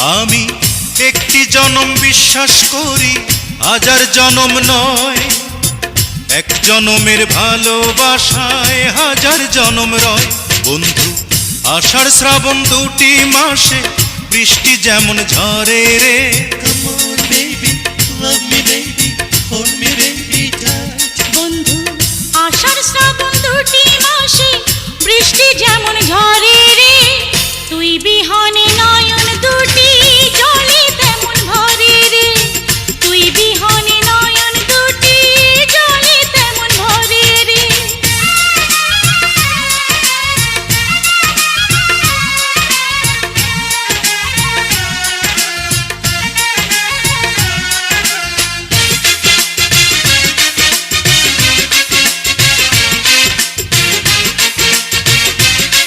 আমি একটি জনম বিশ্বাস করি, হাজার জনম নয়। এক জনমের ভালোবাসায় হাজার জনম রয়। বন্ধু, আষাঢ় শ্রাবণ দুটি মাসে বৃষ্টি যেমন ঝরে রে। Come on baby, love me baby, hold me